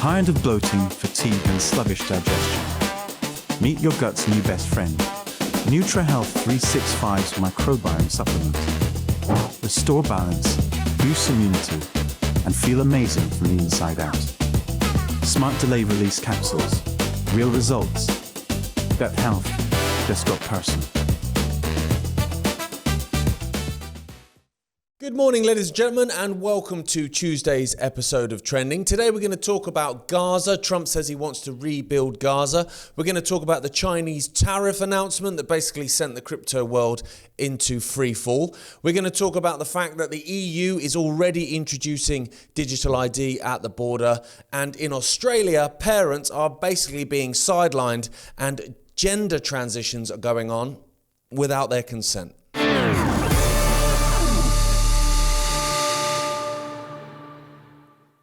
Tired of bloating, fatigue and sluggish digestion? Meet your gut's new best friend, NutriHealth 365's microbiome supplement. Restore balance, boost immunity, and feel amazing from the inside out. Smart delay release capsules. Real results. Gut health just got personal. Good morning, ladies and gentlemen, and welcome to Tuesday's episode of Trending. Today we're going to talk about Gaza. Trump says he wants to rebuild Gaza. We're going to talk about the Chinese tariff announcement that basically sent the crypto world into free fall. We're going to talk about the fact that the EU is already introducing digital ID at the border. And in Australia, parents are basically being sidelined and gender transitions are going on without their consent.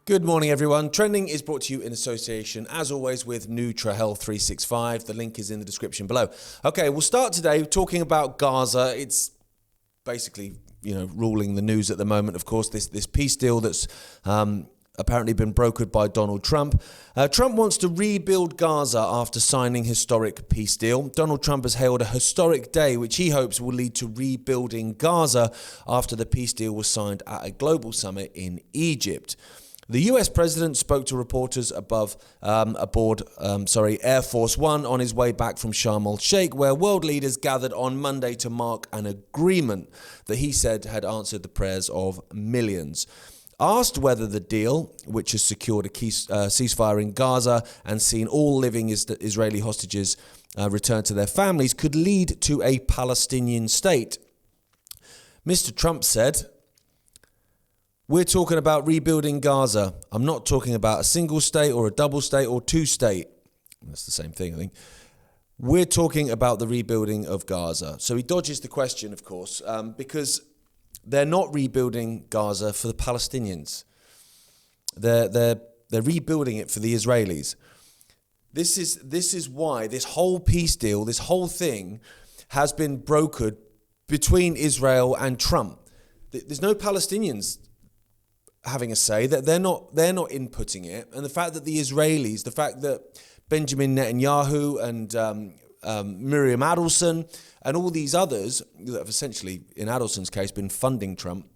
Good morning, everyone. Trending is brought to you in association, as always, with NutriHealth 365. The link is in the description below. Okay, we'll start today talking about Gaza. It's basically, ruling the news at the moment, of course, this peace deal that's apparently been brokered by Donald Trump. Trump wants to rebuild Gaza after signing historic peace deal. Donald Trump has hailed a historic day, which he hopes will lead to rebuilding Gaza after the peace deal was signed at a global summit in Egypt. The US president spoke to reporters aboard Air Force One on his way back from Sharm el-Sheikh, where world leaders gathered on Monday to mark an agreement that he said had answered the prayers of millions. Asked whether the deal, which has secured a ceasefire in Gaza and seen all living Israeli hostages return to their families, could lead to a Palestinian state, Mr. Trump said, "We're talking about rebuilding Gaza. I'm not talking about a single state or a double state or two state." That's the same thing, I think. We're talking about the rebuilding of Gaza. So he dodges the question, of course, because they're not rebuilding Gaza for the Palestinians. They're rebuilding it for the Israelis. This is why this whole peace deal, this whole thing, has been brokered between Israel and Trump. There's no Palestinians having a say, that they're not inputting it, and the fact that the Israelis, the fact that Benjamin Netanyahu and Miriam Adelson and all these others that have essentially, in Adelson's case, been funding Trump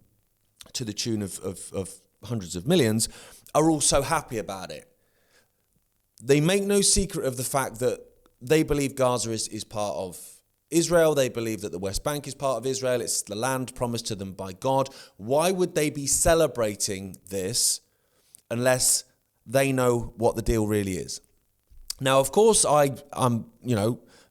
to the tune of hundreds of millions, are all so happy about it. They make no secret of the fact that they believe Gaza is part of Israel. They believe that the West Bank is part of Israel. It's the land promised to them by God. Why would they be celebrating this unless they know what the deal really is? Now, of course, I'm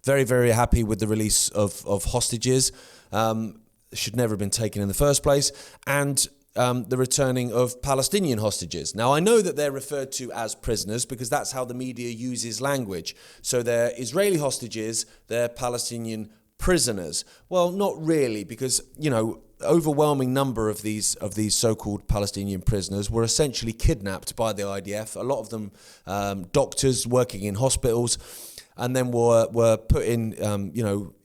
very, very happy with the release of hostages. Should never have been taken in the first place. And the returning of Palestinian hostages. Now, I know that they're referred to as prisoners because that's how the media uses language. So they're Israeli hostages, they're Palestinian prisoners. Well, not really, because, overwhelming number of these so-called Palestinian prisoners were essentially kidnapped by the IDF. A lot of them doctors working in hospitals, and then were put in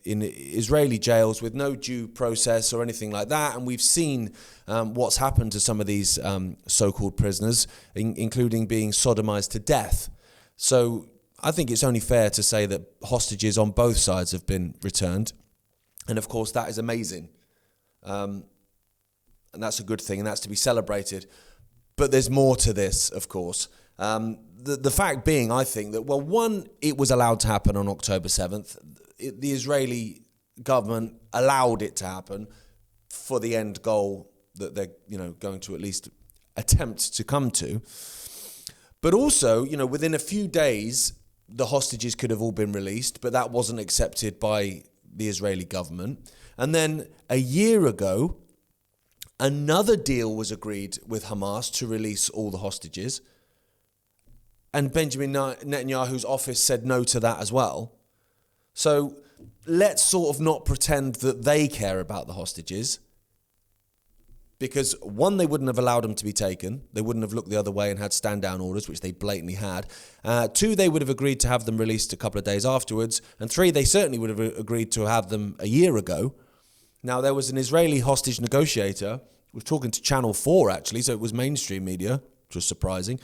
in Israeli jails with no due process or anything like that. And we've seen what's happened to some of these so-called prisoners, including being sodomized to death. So I think it's only fair to say that hostages on both sides have been returned. And of course, that is amazing. And that's a good thing, and that's to be celebrated. But there's more to this, of course. The fact being, I think that, one, it was allowed to happen on October 7th. The Israeli government allowed it to happen for the end goal that they're, going to at least attempt to come to. But also, within a few days, the hostages could have all been released, but that wasn't accepted by the Israeli government. And then a year ago, another deal was agreed with Hamas to release all the hostages. And Benjamin Netanyahu's office said no to that as well. So let's sort of not pretend that they care about the hostages. Because one, they wouldn't have allowed them to be taken. They wouldn't have looked the other way and had stand-down orders, which they blatantly had. Two, they would have agreed to have them released a couple of days afterwards. And three, they certainly would have agreed to have them a year ago. Now, there was an Israeli hostage negotiator, was talking to Channel 4 actually, so it was mainstream media, which was surprising.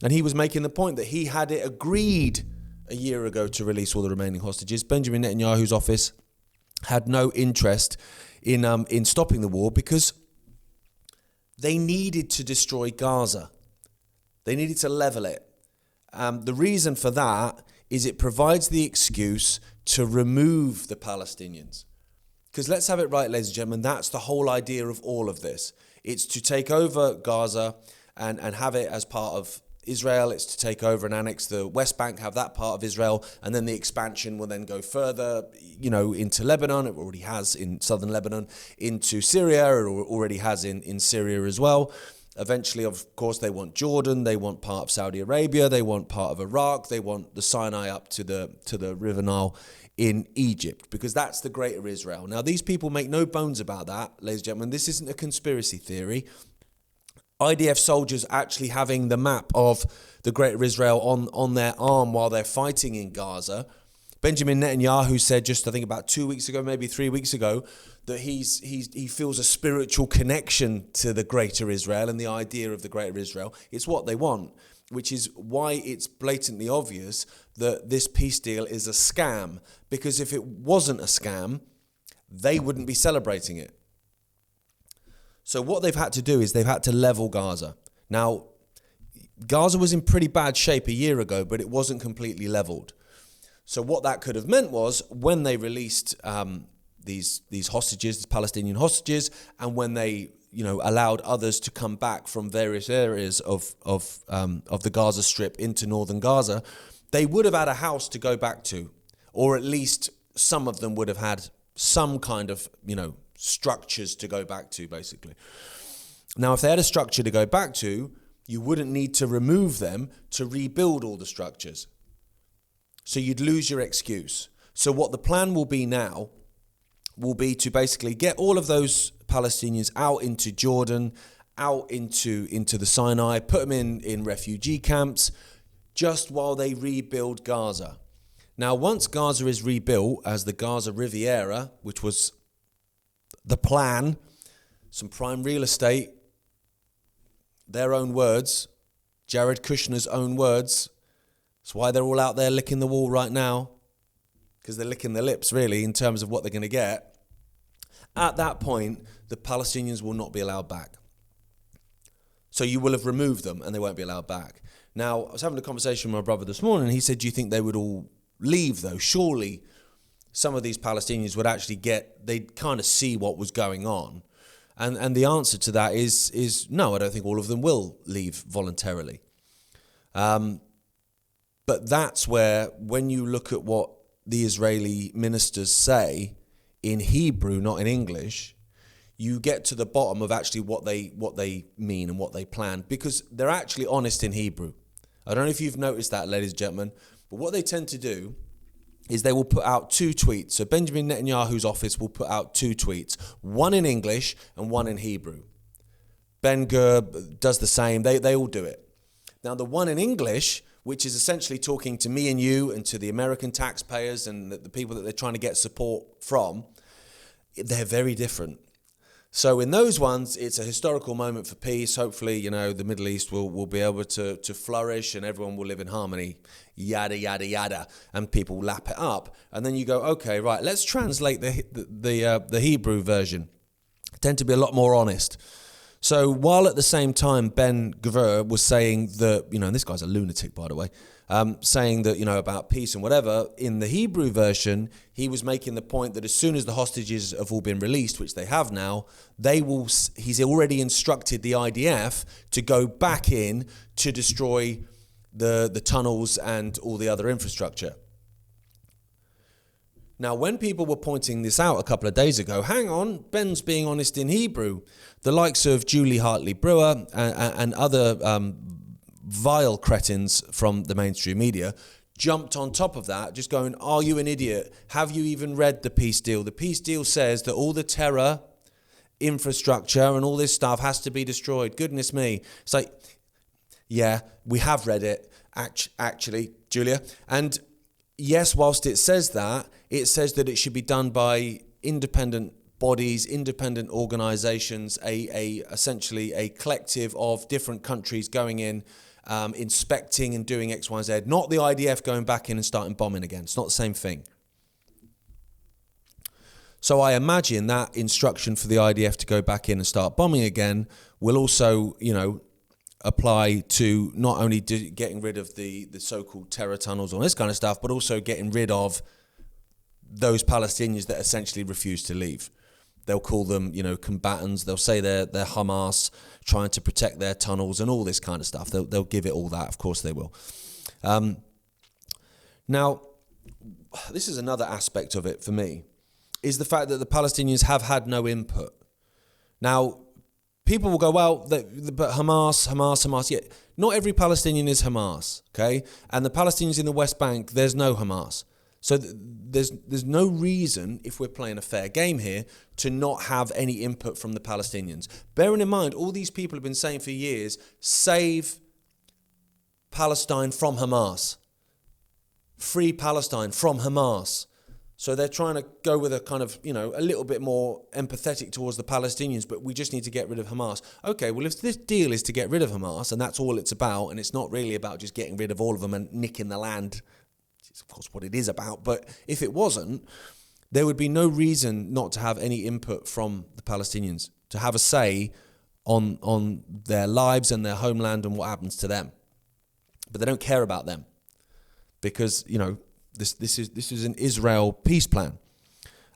And he was making the point that he had it agreed a year ago to release all the remaining hostages. Benjamin Netanyahu's office had no interest in stopping the war because they needed to destroy Gaza. They needed to level it. The reason for that is it provides the excuse to remove the Palestinians. Because let's have it right, ladies and gentlemen, that's the whole idea of all of this. It's to take over Gaza and have it as part of Israel. It's to take over and annex the West Bank, have that part of Israel, and then the expansion will then go further, into Lebanon. It already has in southern Lebanon, into Syria. It already has in Syria as well. Eventually, of course, they want Jordan, they want part of Saudi Arabia, they want part of Iraq, they want the Sinai up to the River Nile in Egypt, because that's the greater Israel. Now, these people make no bones about that, ladies and gentlemen. This isn't a conspiracy theory. IDF soldiers actually having the map of the greater Israel on their arm while they're fighting in Gaza. Benjamin Netanyahu said just, I think about 2 weeks ago, maybe 3 weeks ago, that he feels a spiritual connection to the greater Israel and the idea of the greater Israel. It's what they want, which is why it's blatantly obvious that this peace deal is a scam. Because if it wasn't a scam, they wouldn't be celebrating it. So what they've had to do is they've had to level Gaza. Now, Gaza was in pretty bad shape a year ago, but it wasn't completely leveled. So what that could have meant was when they released these hostages, these Palestinian hostages, and when they allowed others to come back from various areas of the Gaza Strip into northern Gaza, they would have had a house to go back to, or at least some of them would have had some kind of structures to go back to, basically. Now, if they had a structure to go back to, you wouldn't need to remove them to rebuild all the structures. So you'd lose your excuse. So what the plan will be now will be to basically get all of those Palestinians out into Jordan, out into the Sinai, put them in refugee camps, just while they rebuild Gaza. Now, once Gaza is rebuilt as the Gaza Riviera, which was the plan, some prime real estate, their own words, Jared Kushner's own words. That's why they're all out there licking the wall right now, because they're licking their lips, really, in terms of what they're going to get. At that point, the Palestinians will not be allowed back. So you will have removed them and they won't be allowed back. Now, I was having a conversation with my brother this morning, and he said, do you think they would all leave, though? Surely some of these Palestinians would actually they'd kind of see what was going on. And the answer to that is no, I don't think all of them will leave voluntarily. But that's where, when you look at what the Israeli ministers say in Hebrew, not in English, you get to the bottom of actually what they mean and what they plan, because they're actually honest in Hebrew. I don't know if you've noticed that, ladies and gentlemen, but what they tend to do is they will put out two tweets. So Benjamin Netanyahu's office will put out two tweets, one in English and one in Hebrew. Ben-Gur does the same. They all do it. Now, the one in English, which is essentially talking to me and you and to the American taxpayers and the people that they're trying to get support from, they're very different. So in those ones, it's a historical moment for peace. Hopefully, the Middle East will be able to flourish and everyone will live in harmony, yada, yada, yada, and people lap it up. And then you go, okay, right, let's translate the Hebrew version. Tend to be a lot more honest. So while at the same time Ben-Gvir was saying that, and this guy's a lunatic, by the way, saying that, about peace and whatever, in the Hebrew version, he was making the point that as soon as the hostages have all been released, which they have now, he's already instructed the IDF to go back in to destroy the tunnels and all the other infrastructure. Now, when people were pointing this out a couple of days ago, hang on, Ben's being honest in Hebrew. The likes of Julie Hartley-Brewer and other vile cretins from the mainstream media jumped on top of that, just going, are you an idiot? Have you even read the peace deal? The peace deal says that all the terror, infrastructure and all this stuff has to be destroyed. Goodness me. It's like, yeah, we have read it, actually, Julia. And yes, whilst it says that it should be done by independent bodies, independent organizations, essentially a collective of different countries going in, inspecting and doing X, Y, Z. Not the IDF going back in and starting bombing again. It's not the same thing. So I imagine that instruction for the IDF to go back in and start bombing again will also, apply to not only getting rid of the so-called terror tunnels and this kind of stuff, but also getting rid of those Palestinians that essentially refuse to leave. They'll call them, combatants. They'll say they're Hamas trying to protect their tunnels and all this kind of stuff. They'll give it all that. Of course they will. Now, this is another aspect of it for me, is the fact that the Palestinians have had no input. Now, people will go, well, but Hamas. Yeah, not every Palestinian is Hamas, okay? And the Palestinians in the West Bank, there's no Hamas. So there's no reason, if we're playing a fair game here, to not have any input from the Palestinians. Bearing in mind, all these people have been saying for years, save Palestine from Hamas. Free Palestine from Hamas. So they're trying to go with a kind of, a little bit more empathetic towards the Palestinians, but we just need to get rid of Hamas. Okay, well, if this deal is to get rid of Hamas, and that's all it's about, and it's not really about just getting rid of all of them and nicking the land, it's of course what it is about, but if it wasn't, there would be no reason not to have any input from the Palestinians, to have a say on their lives and their homeland and what happens to them. But they don't care about them because, This is an Israel peace plan,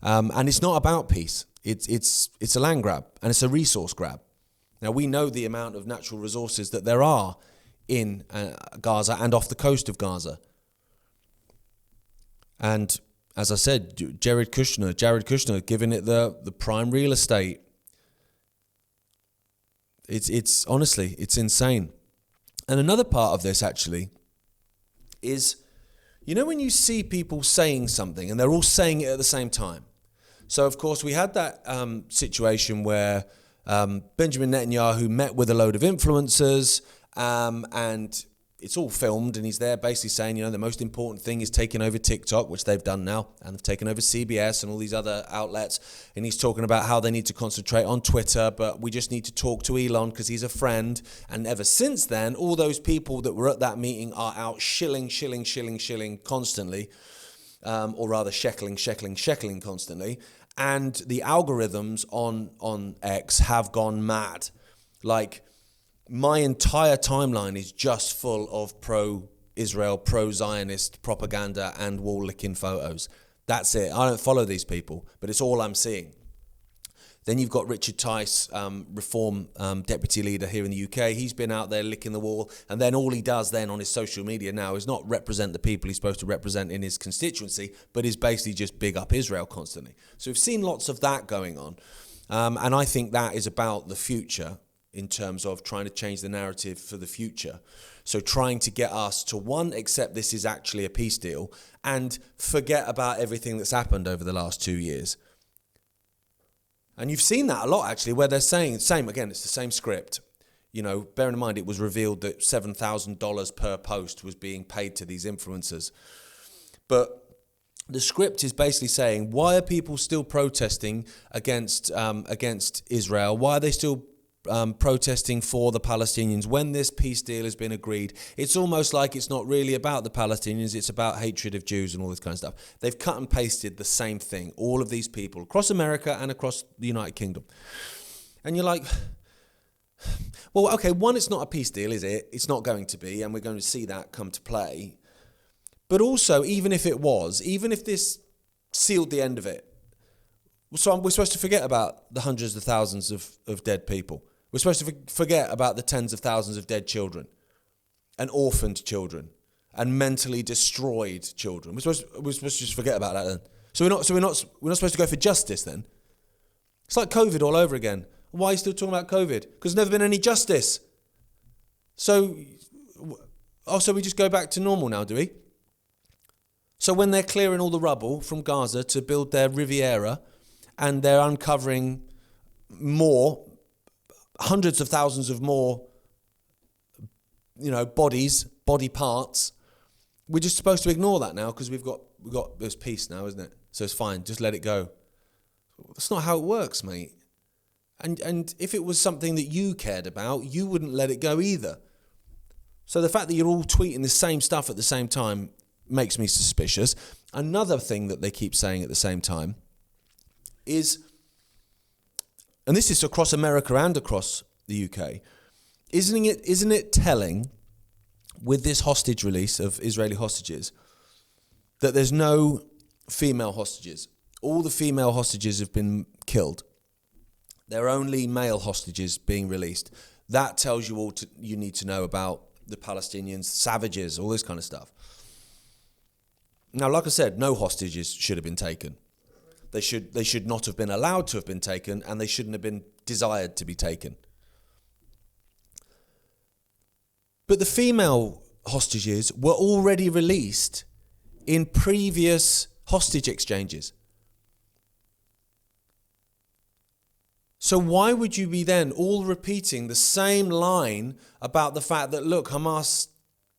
and it's not about peace. It's a land grab and it's a resource grab. Now we know the amount of natural resources that there are in Gaza and off the coast of Gaza. And as I said, Jared Kushner giving it the prime real estate. It's honestly, it's insane. And another part of this actually is, when you see people saying something and they're all saying it at the same time. So, of course, we had that situation where Benjamin Netanyahu met with a load of influencers and it's all filmed and he's there basically saying, the most important thing is taking over TikTok, which they've done now, and they've taken over CBS and all these other outlets. And he's talking about how they need to concentrate on Twitter, but we just need to talk to Elon because he's a friend. And ever since then, all those people that were at that meeting are out shilling constantly, or rather sheckling constantly. And the algorithms on X have gone mad. Like, my entire timeline is just full of pro-Israel, pro-Zionist propaganda and wall-licking photos. That's it. I don't follow these people, but it's all I'm seeing. Then you've got Richard Tice, Reform deputy leader here in the UK. He's been out there licking the wall, and then all he does then on his social media now is not represent the people he's supposed to represent in his constituency, but is basically just big up Israel constantly. So we've seen lots of that going on, and I think that is about the future, in terms of trying to change the narrative for the future. So trying to get us to, one, accept this is actually a peace deal and forget about everything that's happened over the last 2 years. And you've seen that a lot, actually, where they're saying, it's the same script. Bearing in mind it was revealed that $7,000 per post was being paid to these influencers. But the script is basically saying, why are people still protesting against Israel? Why are they still protesting for the Palestinians when this peace deal has been agreed? It's almost like it's not really about the Palestinians, it's about hatred of Jews and all this kind of stuff. They've cut and pasted the same thing, all of these people, across America and across the United Kingdom. And you're like, well, okay, one, it's not a peace deal, is it? It's not going to be, and we're going to see that come to play. But also, even if it was, even if this sealed the end of it, so we're supposed to forget about the hundreds of thousands of dead people. We're supposed to forget about the tens of thousands of dead children and orphaned children and mentally destroyed children. We're supposed to just forget about that then. So we're not supposed to go for justice then. It's like COVID all over again. Why are you still talking about COVID? Because there's never been any justice. So we just go back to normal now, do we? So when they're clearing all the rubble from Gaza to build their Riviera, and they're uncovering hundreds of thousands of more, body parts, we're just supposed to ignore that now because we've got this peace now, isn't it? So it's fine, just let it go. That's not how it works, mate. And if it was something that you cared about, you wouldn't let it go either. So the fact that you're all tweeting the same stuff at the same time makes me suspicious. Another thing that they keep saying at the same time is, and this is across America and across the UK, isn't it telling with this hostage release of Israeli hostages that there's no female hostages? All the female hostages have been killed. There are only male hostages being released. That tells you all you need to know about the Palestinians, savages, all this kind of stuff. Now, like I said, no hostages should have been taken. They should not have been allowed to have been taken, and they shouldn't have been desired to be taken. But the female hostages were already released in previous hostage exchanges. So why would you be then all repeating the same line about the fact that, look, Hamas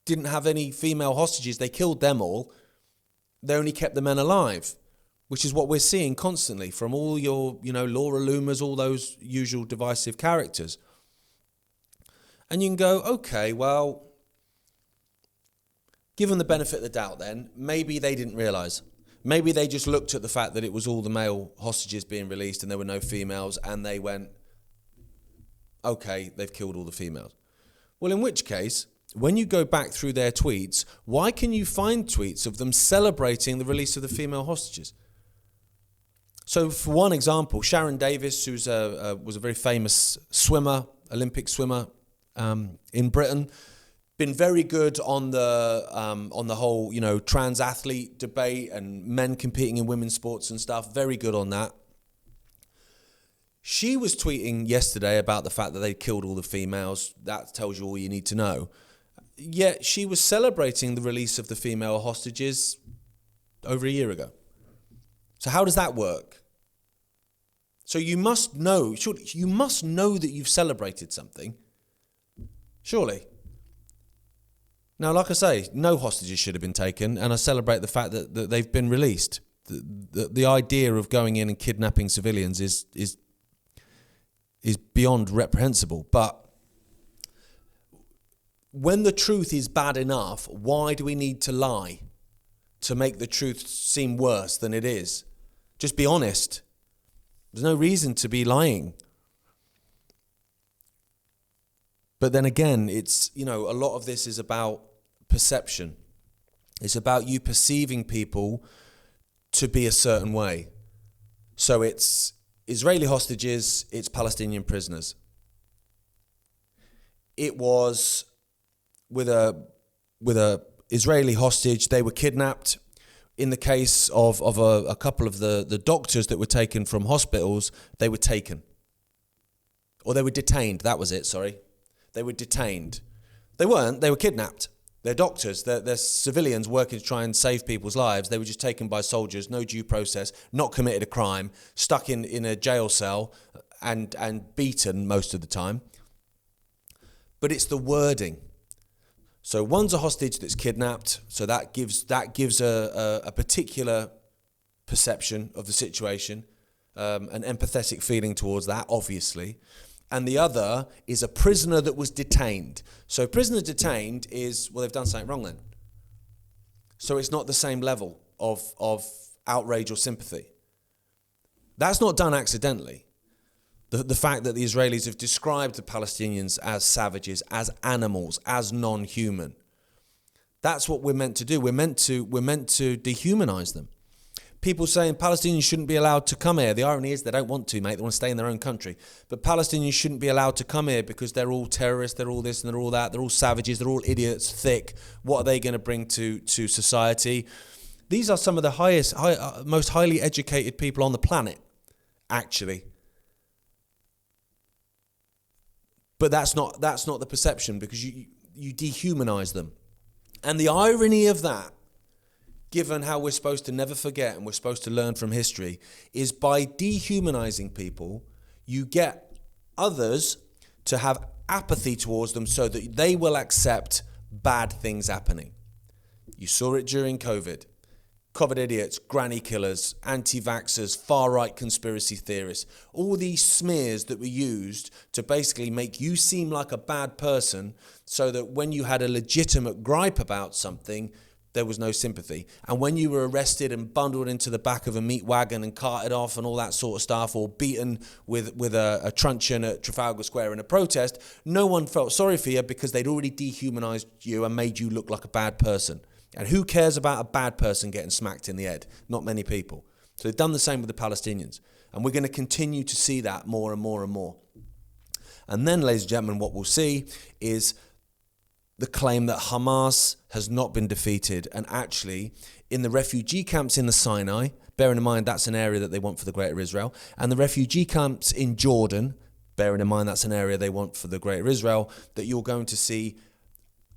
didn't have any female hostages, they killed them all, they only kept the men alive, which is what we're seeing constantly from all your, Laura Loomers, all those usual divisive characters. And you can go, okay, well, given the benefit of the doubt then, maybe they didn't realise. Maybe they just looked at the fact that it was all the male hostages being released and there were no females, and they went, okay, they've killed all the females. Well, in which case, when you go back through their tweets, why can you find tweets of them celebrating the release of the female hostages? So for one example, Sharon Davis, who was a very famous swimmer, Olympic swimmer in Britain, been very good on the whole, trans athlete debate and men competing in women's sports and stuff. Very good on that. She was tweeting yesterday about the fact that they killed all the females. That tells you all you need to know. Yet she was celebrating the release of the female hostages over a year ago. So how does that work? So you must know that you've celebrated something. Surely. Now, like I say, no hostages should have been taken, and I celebrate the fact that they've been released. The idea of going in and kidnapping civilians is beyond reprehensible. But when the truth is bad enough, why do we need to lie to make the truth seem worse than it is? Just be honest. There's no reason to be lying. But then again, it's, a lot of this is about perception. It's about you perceiving people to be a certain way. So it's Israeli hostages, it's Palestinian prisoners. It was with a Israeli hostage, they were kidnapped. In the case of a couple of the doctors that were taken from hospitals, they were taken. Or they were detained, that was it, sorry. They were detained. They weren't, they were kidnapped. They're doctors, they're civilians working to try and save people's lives. They were just taken by soldiers, no due process, not committed a crime, stuck in a jail cell and beaten most of the time. But it's the wording. So one's a hostage that's kidnapped, so that gives a particular perception of the situation, an empathetic feeling towards that, obviously. And the other is a prisoner that was detained. So prisoner detained is, well, they've done something wrong then. So it's not the same level of outrage or sympathy. That's not done accidentally. The fact that the Israelis have described the Palestinians as savages, as animals, as non-human. That's what we're meant to do. We're meant to dehumanize them. People saying Palestinians shouldn't be allowed to come here. The irony is they don't want to, mate. They want to stay in their own country. But Palestinians shouldn't be allowed to come here because they're all terrorists, they're all this and they're all that, they're all savages, they're all idiots, thick. What are they going to bring to society? These are some of the most highly educated people on the planet, actually. But that's not the perception, because you dehumanize them. And the irony of that, given how we're supposed to never forget and we're supposed to learn from history, is by dehumanizing people, you get others to have apathy towards them so that they will accept bad things happening. You saw it during COVID. COVID idiots, granny killers, anti-vaxxers, far-right conspiracy theorists, all these smears that were used to basically make you seem like a bad person so that when you had a legitimate gripe about something, there was no sympathy. And when you were arrested and bundled into the back of a meat wagon and carted off and all that sort of stuff, or beaten with a truncheon at Trafalgar Square in a protest, no one felt sorry for you because they'd already dehumanized you and made you look like a bad person. And who cares about a bad person getting smacked in the head? Not many people. So they've done the same with the Palestinians. And we're going to continue to see that more and more and more. And then, ladies and gentlemen, what we'll see is the claim that Hamas has not been defeated. And actually, in the refugee camps in the Sinai, bearing in mind that's an area that they want for the Greater Israel, and the refugee camps in Jordan, bearing in mind that's an area they want for the Greater Israel, that you're going to see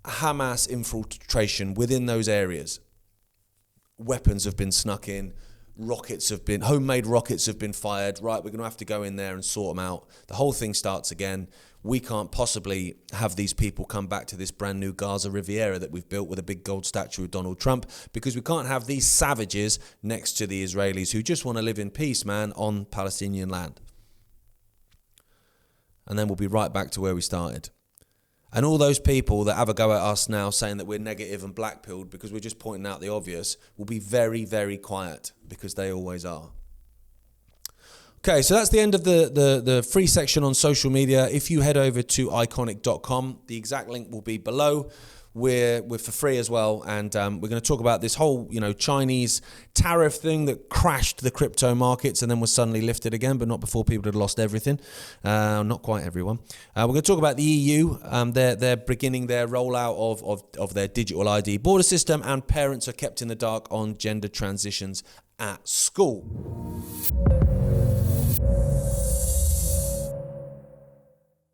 Hamas infiltration within those areas. Weapons have been snuck in, homemade rockets have been fired. Right, we're going to have to go in there and sort them out. The whole thing starts again. We can't possibly have these people come back to this brand new Gaza Riviera that we've built with a big gold statue of Donald Trump, because we can't have these savages next to the Israelis who just want to live in peace, man, on Palestinian land. And then we'll be right back to where we started. And all those people that have a go at us now saying that we're negative and black-pilled because we're just pointing out the obvious will be very, very quiet, because they always are. Okay, so that's the end of the free section on social media. If you head over to iconic.com, the exact link will be below. We're for free as well, and we're going to talk about this whole, Chinese tariff thing that crashed the crypto markets and then was suddenly lifted again, but not before people had lost everything. Not quite everyone. We're going to talk about the EU. They're beginning their rollout of their digital ID border system, and parents are kept in the dark on gender transitions at school.